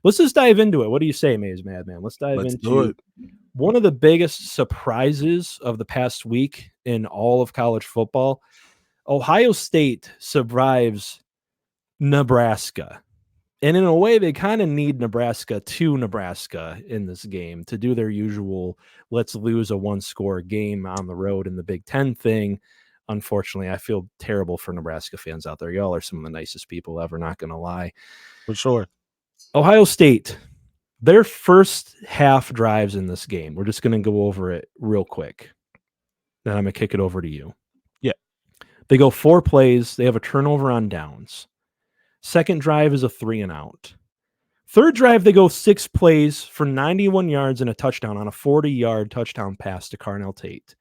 Let's just dive into it. What do you say, Maze Madman? Let's dive Let's do into it. one of the biggest surprises of the past week in all of college football. Ohio State survives Nebraska. And in a way, they kind of need Nebraska in this game to do their usual let's lose a one score game on the road in the Big Ten thing. Unfortunately, I feel terrible for Nebraska fans out there. Y'all are some of the nicest people ever, not going to lie. For sure. Ohio State, their first half drives in this game, we're just going to go over it real quick. Then I'm going to kick it over to you. Yeah. They go 4 plays. They have a turnover on downs. Second drive is a 3 and out. Third drive, they go 6 plays for 91 yards and a touchdown on a 40-yard touchdown pass to Carnell Tate.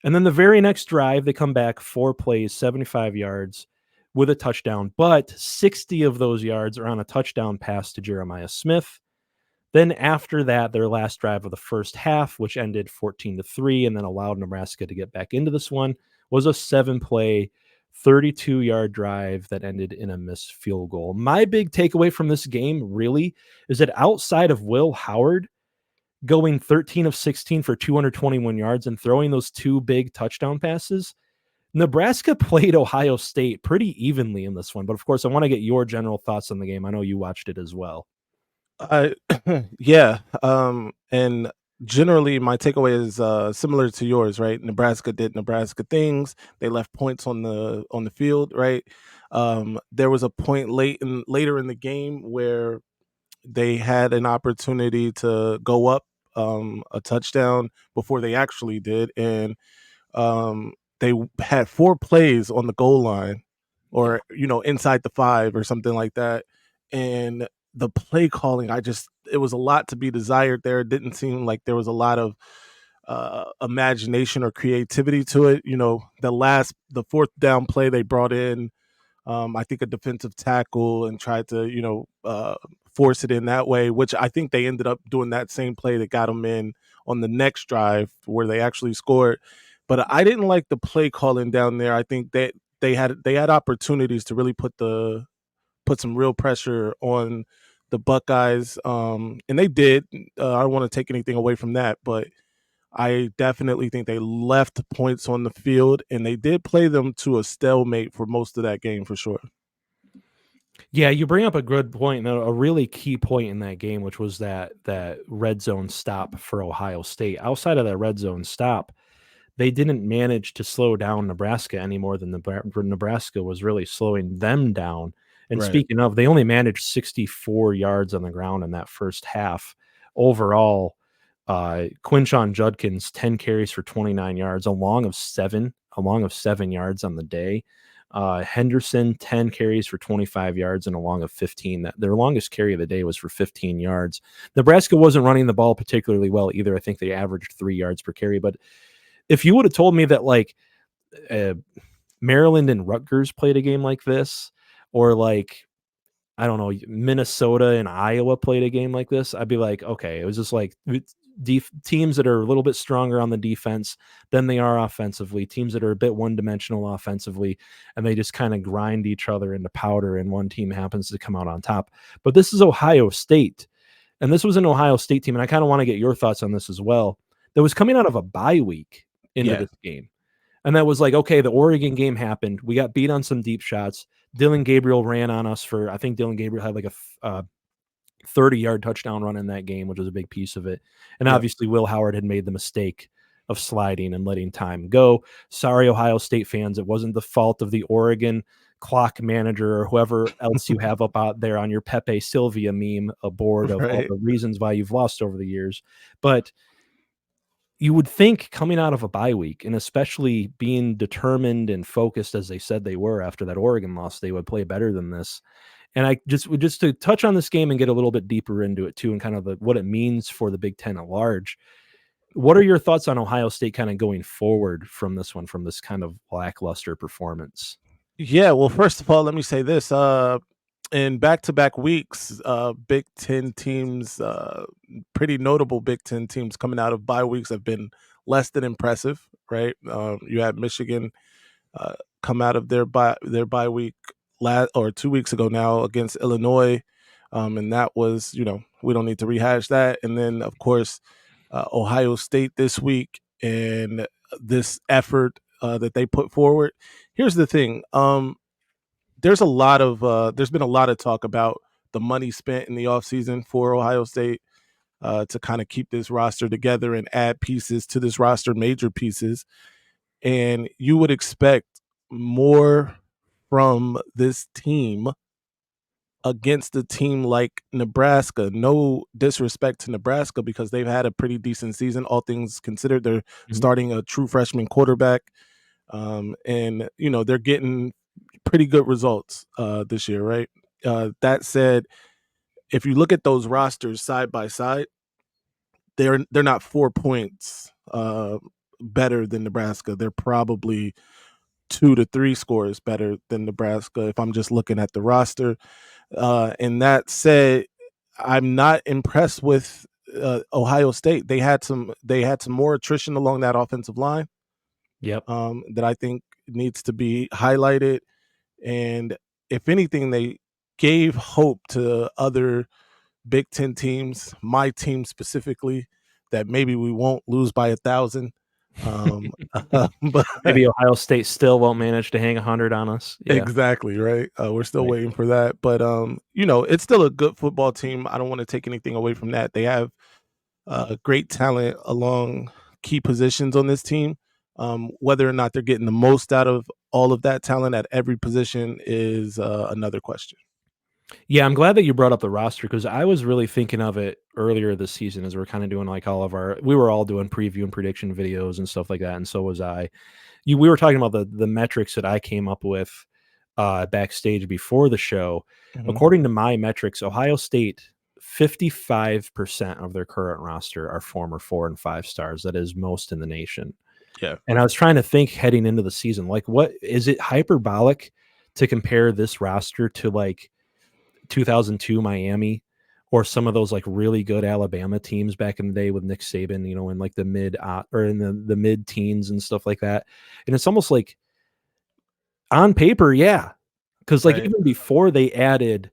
And then the very next drive, they come back 4 plays, 75 yards with a touchdown, but 60 of those yards are on a touchdown pass to Jeremiah Smith. Then after that, their last drive of the first half, which ended 14-3 and then allowed Nebraska to get back into this one, was a 7-play 32-yard drive that ended in a missed field goal. My big takeaway from this game really is that outside of Will Howard going 13 of 16 for 221 yards and throwing those 2 big touchdown passes, Nebraska played Ohio State pretty evenly in this one. But of course, I want to get your general thoughts on the game. I know you watched it as well. Yeah. And generally my takeaway is similar to yours, right? Nebraska did Nebraska things. They left points on the field, right? There was a point later in the game where they had an opportunity to go up a touchdown before they actually did, and they had 4 plays on the goal line, Yeah. or inside the 5 or something like that, and the play calling, it was a lot to be desired there. It didn't seem like there was a lot of imagination or creativity to it. The fourth down play, they brought in I think a defensive tackle and tried to force it in that way, which I think they ended up doing that same play that got them in on the next drive where they actually scored. But I didn't like the play calling down there. I think that they had opportunities to really put some real pressure on the Buckeyes, and they did. I don't want to take anything away from that, but I definitely think they left points on the field, and they did play them to a stalemate for most of that game for sure. Yeah, you bring up a good point, and a really key point in that game, which was that red zone stop for Ohio State. Outside of that red zone stop, they didn't manage to slow down Nebraska any more than Nebraska was really slowing them down. And Right. speaking of, they only managed 64 yards on the ground in that first half. Overall, Quinshon Judkins 10 carries for 29 yards, along of 7 yards on the day. Henderson 10 carries for 25 yards and a long of 15. That their longest carry of the day was for 15 yards. Nebraska wasn't running the ball particularly well either. I think they averaged 3 yards per carry. But if you would have told me that like uh, Maryland and Rutgers played a game like this, or like I don't know, Minnesota and Iowa played a game like this, I'd be like, okay, it was just like teams that are a little bit stronger on the defense than they are offensively, teams that are a bit one-dimensional offensively, and they just kind of grind each other into powder, and one team happens to come out on top. But this is Ohio State, and this was an Ohio State team, and I kind of want to get your thoughts on this as well, that was coming out of a bye week into Yeah. this game. And that was like, okay, the Oregon game happened. We got beat on some deep shots. Dillon Gabriel ran on us for, I think Dillon Gabriel had like a 30-yard touchdown run in that game, which was a big piece of it. And Yeah. obviously, Will Howard had made the mistake of sliding and letting time go. Sorry, Ohio State fans. It wasn't the fault of the Oregon clock manager or whoever else you have up out there on your Pepe Sylvia meme aboard of all Right. the reasons why you've lost over the years. But you would think coming out of a bye week, and especially being determined and focused as they said they were after that Oregon loss, they would play better than this. And I just to touch on this game and get a little bit deeper into it too, and kind of what it means for the Big Ten at large. What are your thoughts on Ohio State kind of going forward from this one, from this kind of lackluster performance? Yeah. Well, first of all, let me say this. In back-to-back weeks, Big Ten teams, pretty notable Big Ten teams coming out of bye weeks have been less than impressive, right? You had Michigan come out of their bye week 2 weeks ago now against Illinois. And that was, we don't need to rehash that. And then, of course, Ohio State this week and this effort that they put forward. Here's the thing. There's been a lot of talk about the money spent in the offseason for Ohio State to kind of keep this roster together and add pieces to this roster, major pieces. And you would expect more from this team against a team like Nebraska. No disrespect to Nebraska because they've had a pretty decent season, all things considered. They're Mhm. starting a true freshman quarterback, and they're getting pretty good results this year, right? That said, if you look at those rosters side by side, they're not 4 points better than Nebraska. They're probably 2 to 3 scores better than Nebraska if I'm just looking at the roster. And that said, I'm not impressed with Ohio State. They had some more attrition along that offensive line Yep. that I think needs to be highlighted. And if anything, they gave hope to other Big Ten teams, my team specifically, that maybe we won't lose by 1,000. Um, but Maybe Ohio State still won't manage to hang 100 on us. Yeah. exactly, right? We're still Right. waiting for that, but it's still a good football team. I don't want to take anything away from that. They have great talent along key positions on this team. Whether or not they're getting the most out of all of that talent at every position is another question. Yeah, I'm glad that you brought up the roster because I was really thinking of it earlier this season as we're kind of doing like we were all doing preview and prediction videos and stuff like that, and so was I. We were talking about the metrics that I came up with backstage before the show. Mhm. According to my metrics, Ohio State 55% of their current roster are former 4 and 5 stars. That is most in the nation. Yeah, And I was trying to think heading into the season, like, what is it hyperbolic to compare this roster to like 2002 Miami or some of those like really good Alabama teams back in the day with Nick Saban, in like the mid or in the mid teens and stuff like that. And it's almost like on paper, yeah, because like right. even before they added,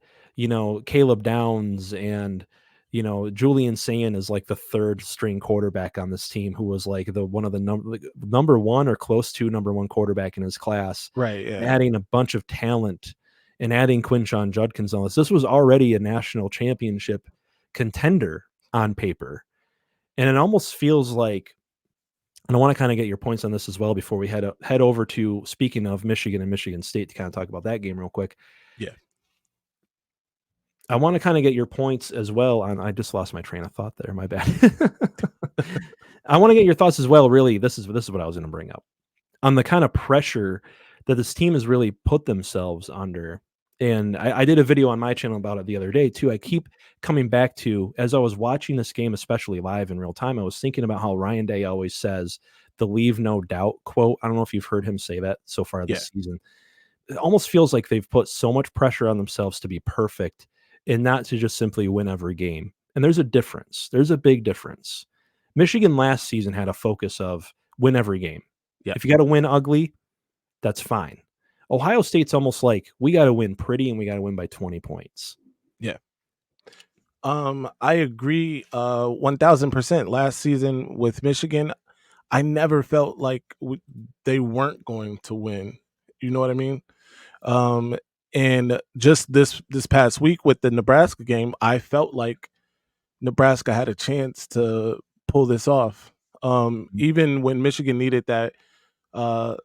Caleb Downs and Julian Sand is like the third string quarterback on this team who was like the one of the number one or close to number one quarterback in his class, Right, yeah. adding a bunch of talent and adding Quinshon Judkins on this. This was already a national championship contender on paper. And it almost feels like, and I want to kind of get your points on this as well before we head over to, speaking of Michigan and Michigan State, to kind of talk about that game real quick. Yeah. I want to kind of get your points as well on, I just lost my train of thought there. My bad. I want to get your thoughts as well. Really, this is what I was going to bring up on the kind of pressure that this team has really put themselves under. And I did a video on my channel about it the other day too. I keep coming back to, as I was watching this game, especially live in real time, I was thinking about how Ryan Day always says the "leave no doubt" quote. I don't know if you've heard him say that so far Yeah. this season. It almost feels like they've put so much pressure on themselves to be perfect and not to just simply win every game. And there's a difference. There's a big difference. Michigan last season had a focus of win every game. Yeah. If you got to win ugly, that's fine. Ohio State's almost like we got to win pretty and we got to win by 20 points. Yeah. I agree 1000%. Last season with Michigan, I never felt like they weren't going to win. You know what I mean? And just this past week with the Nebraska game, I felt like Nebraska had a chance to pull this off. Even when Michigan needed uh,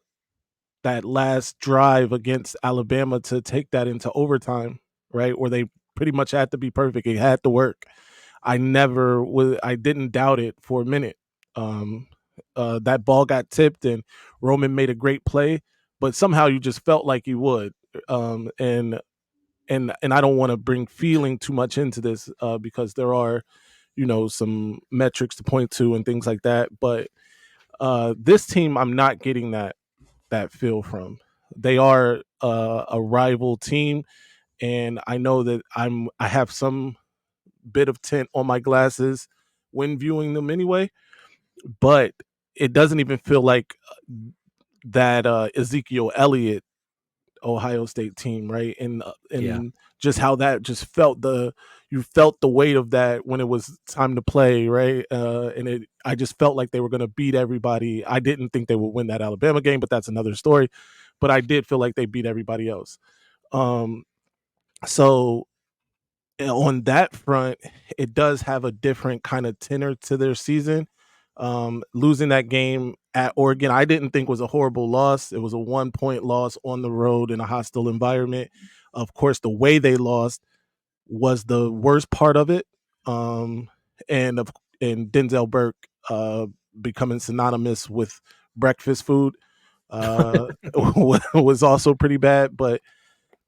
that last drive against Alabama to take that into overtime, right? Where they pretty much had to be perfect. It had to work. I didn't doubt it for a minute. Um, that ball got tipped and Roman made a great play, but somehow you just felt like you would. And I don't want to bring feeling too much into this because there are, some metrics to point to and things like that. But this team, I'm not getting that feel from. They are a rival team, and I know that I have some bit of tint on my glasses when viewing them anyway, but it doesn't even feel like that Ezekiel Elliott Ohio State team, right? Yeah. And just how that just felt you felt the weight of that when it was time to play, right? I just felt like they were going to beat everybody. I didn't think they would win that Alabama game, but that's another story. But I did feel like they beat everybody else. Um, so on that front, it does have a different kind of tenor to their season. Losing that game at Oregon, I didn't think was a horrible loss. It was a 1-point loss on the road in a hostile environment. Of course, the way they lost was the worst part of it. Um, and of and Denzel Burke becoming synonymous with breakfast food was also pretty bad. But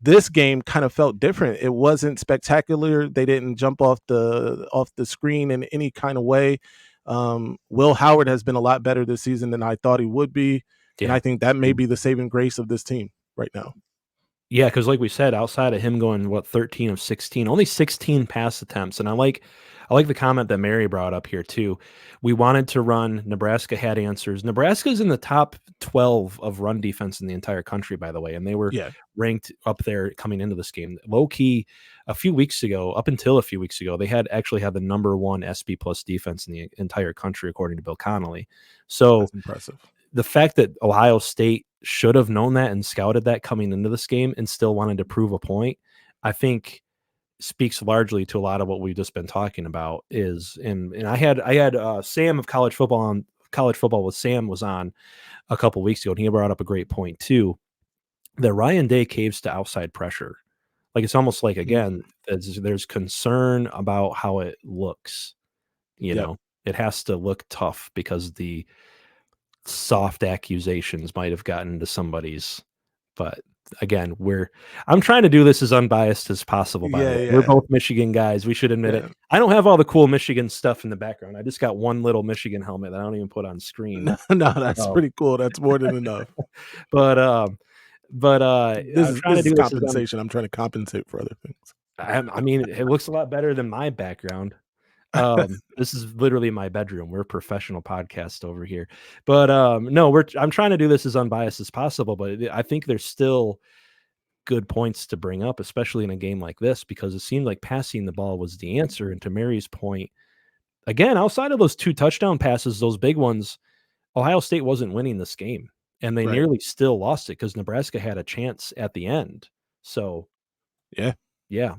this game kind of felt different. It wasn't spectacular. They didn't jump off the screen in any kind of way. Will Howard has been a lot better this season than I thought he would be, and Yeah. I think that may be the saving grace of this team right now. Yeah, because like we said, outside of him going 13 of 16, only 16 pass attempts, and I like the comment that Mary brought up here too. We wanted to run. Nebraska had answers. Nebraska's in the top 12 of run defense in the entire country, by the way, and they were Yeah, ranked up there coming into this game. Low key, up until a few weeks ago, they had actually had the number one SP plus defense in the entire country, according to Bill Connolly. So that's impressive. the fact that Ohio State should have known that and scouted that coming into this game and still wanted to prove a point, I think speaks largely to a lot of what we've just been talking about and I had Sam of college football with Sam was on a couple weeks ago, and he brought up a great point too, that Ryan Day caves to outside pressure. Like it's almost like, again, there's concern about how it looks, Yep. it has to look tough because the soft accusations might have gotten to somebody's, but again, I'm trying to do this as unbiased as possible, by the Yeah, way. We're yeah, both Michigan guys. We should admit it. yeah. I don't have all the cool Michigan stuff in the background. I just got one little Michigan helmet that I don't even put on screen. No, that's Um, pretty cool. That's more than enough. but This I'm is trying this to is do this as compensation. I'm trying to compensate for other things. I mean, it looks a lot better than my background. This is literally my bedroom. We're a professional podcast over here. But no, I'm trying to do this as unbiased as possible, but I think there's still good points to bring up, especially in a game like this, because it seemed like passing the ball was the answer. And to Mary's point, again, outside of those 2 touchdown passes, those big ones, Ohio State wasn't winning this game, and they Right. nearly still lost it because Nebraska had a chance at the end. So Yeah. yeah,